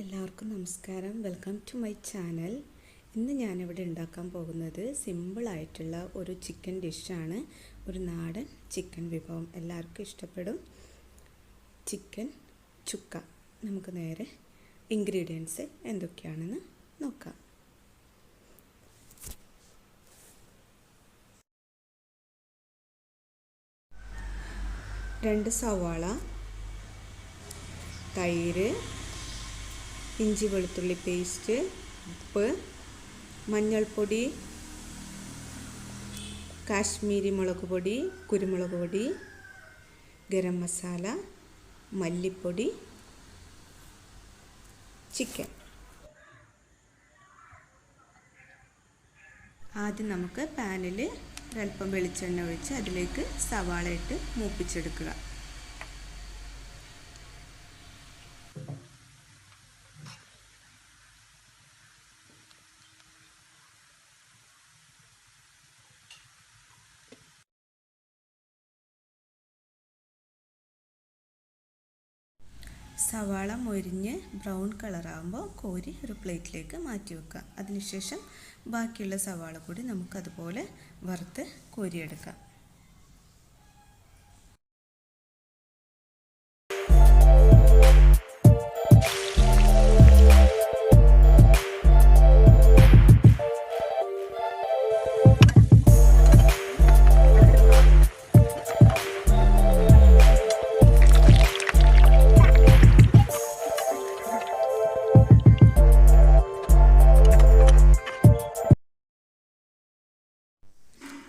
എല്ലാവർക്കും നമസ്കാരം. Welcome to my channel. ഇന്ന് ഞാനിവിടെ ഉണ്ടാക്കാൻ പോകുന്നത് സിമ്പിളായിട്ടുള്ള ഒരു ചിക്കൻ ഡിഷാണ്. ഒരു നാടൻ ചിക്കൻ വിഭവം എല്ലാവർക്കും ഇഷ്ടപ്പെടും. ചിക്കൻ ചുക്ക. നമുക്ക് നേരെ ഇൻഗ്രീഡിയൻസ് എന്തൊക്കെയാണെന്ന് നോക്കാം. രണ്ട് സവാള, തൈര്, ഇഞ്ചി വെളുത്തുള്ളി പേസ്റ്റ്, ഉപ്പ്, മഞ്ഞൾപ്പൊടി, കാശ്മീരി മുളക് പൊടി, കുരുമുളക് പൊടി, ഗരം മസാല, മല്ലിപ്പൊടി, ചിക്കൻ. ആദ്യം നമുക്ക് പാനിൽ ഒരല്പം വെളിച്ചെണ്ണ ഒഴിച്ച് അതിലേക്ക് സവാള ഇട്ട് മൂപ്പിച്ചെടുക്കുക. സവാള മൊരിഞ്ഞ് ബ്രൗൺ കളറാകുമ്പോൾ കോരി ഒരു പ്ലേറ്റിലേക്ക് മാറ്റി വെക്കുക. അതിനുശേഷം ബാക്കിയുള്ള സവാള കൂടി നമുക്കതുപോലെ വറുത്ത് കോരിയെടുക്കാം.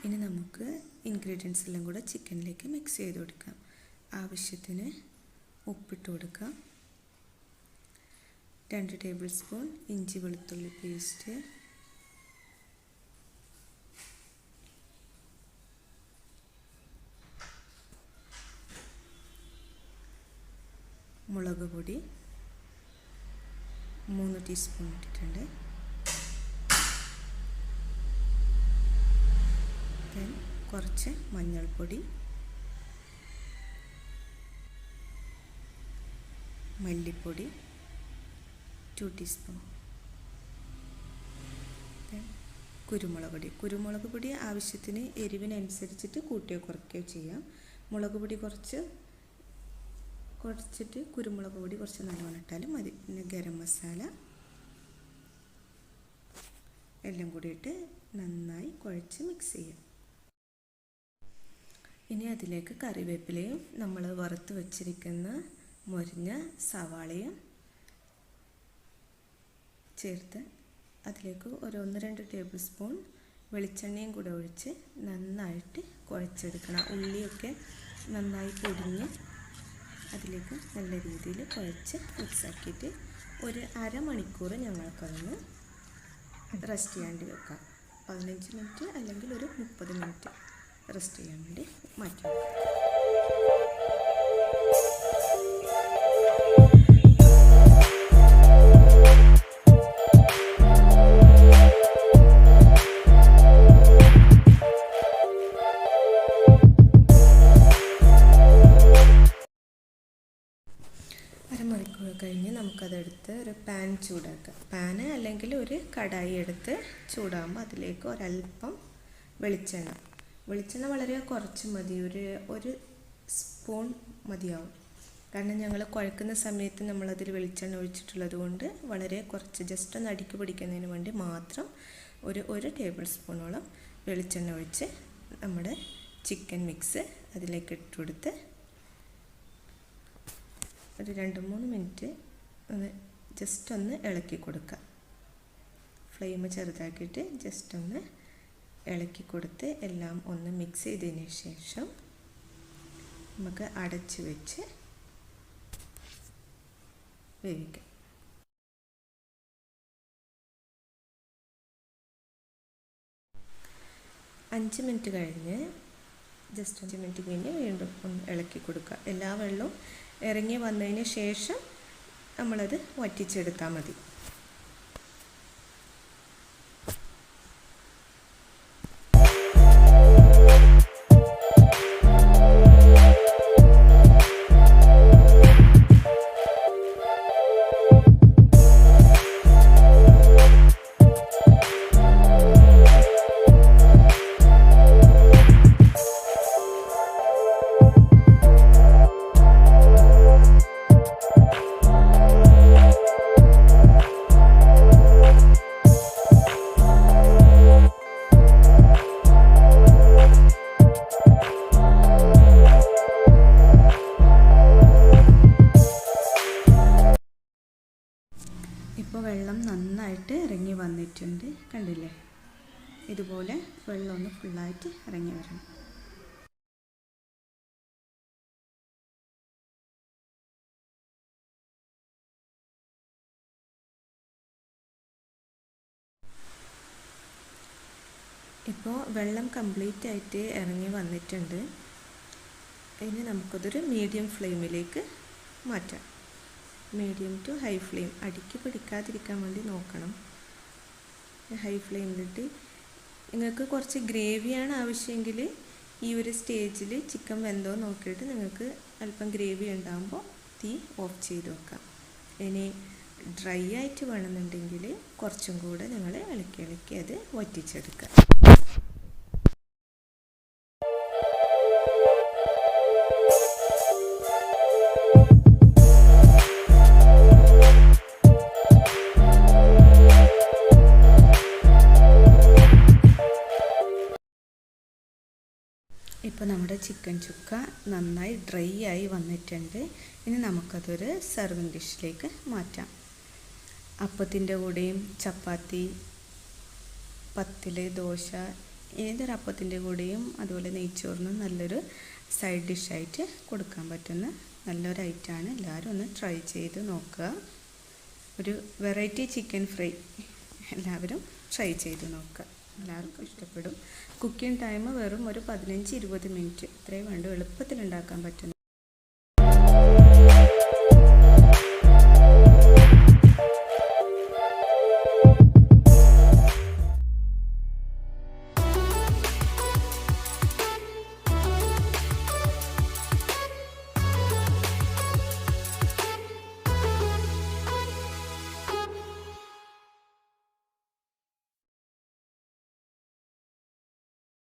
ഇനി നമുക്ക് ഇൻഗ്രീഡിയൻസ് എല്ലാം കൂടെ ചിക്കനിലേക്ക് മിക്സ് ചെയ്ത് കൊടുക്കാം. ആവശ്യത്തിന് ഉപ്പിട്ട് കൊടുക്കാം. 2 ടേബിൾ സ്പൂൺ ഇഞ്ചി വെളുത്തുള്ളി പേസ്റ്റ്, മുളക് പൊടി 3 ടീസ്പൂൺ ഇട്ടിട്ടുണ്ട്. കുറച്ച് മഞ്ഞൾപ്പൊടി, മല്ലിപ്പൊടി 2 ടീസ്പൂൺ, കുരുമുളക് പൊടി ആവശ്യത്തിന് എരിവിനനുസരിച്ചിട്ട് കൂട്ടുകയോ കുറയ്ക്കുകയോ ചെയ്യാം. മുളക് പൊടി കുറച്ചിട്ട് കുരുമുളക് പൊടി കുറച്ച് നല്ലോണം ഇട്ടാലും മതി. പിന്നെ ഗരം മസാല എല്ലാം കൂടിയിട്ട് നന്നായി കുഴച്ച് മിക്സ് ചെയ്യാം. ഇനി അതിലേക്ക് കറിവേപ്പിലയും നമ്മൾ വറുത്ത് വച്ചിരിക്കുന്ന മൊരിഞ്ഞ സവാളയും ചേർത്ത് അതിലേക്ക് ഒരു 1-2 ടേബിൾ സ്പൂൺ വെളിച്ചെണ്ണയും കൂടെ ഒഴിച്ച് നന്നായിട്ട് കുഴച്ചെടുക്കണം. ഉള്ളിയൊക്കെ നന്നായി പൊടിഞ്ഞ് അതിലേക്ക് നല്ല രീതിയിൽ കുഴച്ച് മിക്സാക്കിയിട്ട് ഒരു അരമണിക്കൂർ ഞങ്ങൾക്കതൊന്ന് റെസ്റ്റ് ചെയ്യാൻ വെക്കാം. 15 മിനിറ്റ് അല്ലെങ്കിൽ ഒരു 30 മിനിറ്റ് റെസ്റ്റ് ചെയ്യാൻ വേണ്ടി മാറ്റി വെക്കാം. അരമണിക്കൂർ കഴിഞ്ഞ് നമുക്കതെടുത്ത് ഒരു പാൻ ചൂടാക്കാം. പാന് അല്ലെങ്കിൽ ഒരു കടായി എടുത്ത് ചൂടാകുമ്പോൾ അതിലേക്ക് ഒരല്പം വെളിച്ചെണ്ണ വളരെ കുറച്ച് മതി. ഒരു സ്പൂൺ മതിയാവും. കാരണം ഞങ്ങൾ കുഴക്കുന്ന സമയത്ത് നമ്മളതിൽ വെളിച്ചെണ്ണ ഒഴിച്ചിട്ടുള്ളത് കൊണ്ട് വളരെ കുറച്ച്, ജസ്റ്റ് ഒന്ന് അടുക്കി പിടിക്കുന്നതിന് വേണ്ടി മാത്രം ഒരു ടേബിൾ സ്പൂണോളം വെളിച്ചെണ്ണ ഒഴിച്ച് നമ്മുടെ ചിക്കൻ മിക്സ് അതിലേക്ക് ഇട്ട് കൊടുത്ത് ഒരു 2-3 മിനിറ്റ് ജസ്റ്റ് ഒന്ന് ഇളക്കി കൊടുക്കുക. ഫ്ലെയിം ചെറുതാക്കിയിട്ട് ജസ്റ്റ് ഒന്ന് ഇളക്കി കൊടുത്ത് എല്ലാം ഒന്ന് മിക്സ് ചെയ്തതിന് ശേഷം നമുക്ക് അടച്ച് വെച്ച് വേവിക്കാം. അഞ്ച് മിനിറ്റ് കഴിഞ്ഞ് ജസ്റ്റ് 5 മിനിറ്റ് കഴിഞ്ഞ് വീണ്ടും ഒന്ന് ഇളക്കി കൊടുക്കുക. എല്ലാ വെള്ളവും ഇറങ്ങി വന്നതിന് ശേഷം നമ്മളത് വറ്റിച്ചെടുത്താൽ മതി. വെള്ളം നന്നായിട്ട് ഇറങ്ങി വന്നിട്ടുണ്ട്, കണ്ടില്ലേ? ഇതുപോലെ വെള്ളം ഒന്ന് ഫുള്ളായിട്ട് ഇറങ്ങി വരണം. ഇപ്പോൾ വെള്ളം കംപ്ലീറ്റ് ആയിട്ട് ഇറങ്ങി വന്നിട്ടുണ്ട്. ഇനി നമുക്കതൊരു മീഡിയം ഫ്ലെയിമിലേക്ക് മാറ്റാം. മീഡിയം ടു ഹൈ ഫ്ലെയിം, അടിക്ക് പിടിക്കാതിരിക്കാൻ വേണ്ടി നോക്കണം. ഹൈ ഫ്ലെയിമിലിട്ട് നിങ്ങൾക്ക് കുറച്ച് ഗ്രേവിയാണ് ആവശ്യമെങ്കിൽ ഈ ഒരു സ്റ്റേജിൽ ചിക്കൻ വെന്തോ നോക്കിയിട്ട് നിങ്ങൾക്ക് അല്പം ഗ്രേവി ഉണ്ടാകുമ്പോൾ തീ ഓഫ് ചെയ്ത് വെക്കാം. ഇനി ഡ്രൈ ആയിട്ട് വേണമെന്നുണ്ടെങ്കിൽ കുറച്ചും കൂടെ നിങ്ങൾ ഇളക്കി അത് വറ്റിച്ചെടുക്കുക. ഇപ്പോൾ നമ്മുടെ ചിക്കൻ ചുക്ക നന്നായി ഡ്രൈ ആയി വന്നിട്ടുണ്ട്. ഇനി നമുക്കതൊരു സെർവിങ് ഡിഷിലേക്ക് മാറ്റാം. അപ്പത്തിൻ്റെ കൂടെയും ചപ്പാത്തി, പത്തിൽ, ദോശ, ഏതൊരു അപ്പത്തിൻ്റെ കൂടെയും അതുപോലെ നെയ്ച്ചോറിനും നല്ലൊരു സൈഡ് ഡിഷായിട്ട് കൊടുക്കാൻ പറ്റുന്ന നല്ലൊരു ഐറ്റമാണ്. എല്ലാവരും ഒന്ന് ട്രൈ ചെയ്ത് നോക്കുക. ഒരു വെറൈറ്റി ചിക്കൻ ഫ്രൈ എല്ലാവരും ട്രൈ ചെയ്ത് നോക്കുക. എല്ലാവർക്കും ഇഷ്ടപ്പെടും. കുക്കിംഗ് ടൈം വെറും ഒരു 15-20 മിനിറ്റ് ഇത്രയും വേണ്ട, എളുപ്പത്തിൽ ഉണ്ടാക്കാൻ പറ്റും.